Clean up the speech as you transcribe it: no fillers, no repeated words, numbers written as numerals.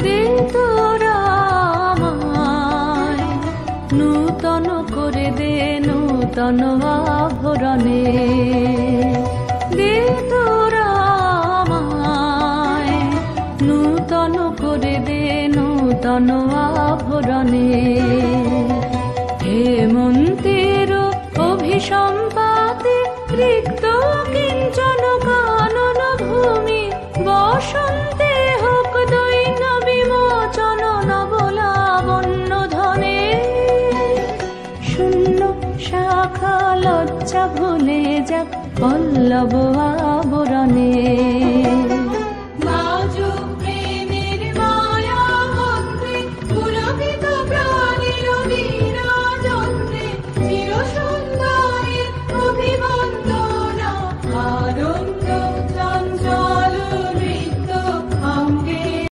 দে তোরা আমায় নূতন করে দে নূতন আভরণে, দে তোরা আমায় নূতন করে দে নূতন আভরণে। হেমন্তের অভিসম্পাতে রিক্ত কিঞ্চন কানন ভূমি, বসন্তে হোক দৈন্য বিমোচন নবলাবণ্য ধনে। শূন্য শাখা লজ্জা ভুলে যাক পল্লব আবরণে।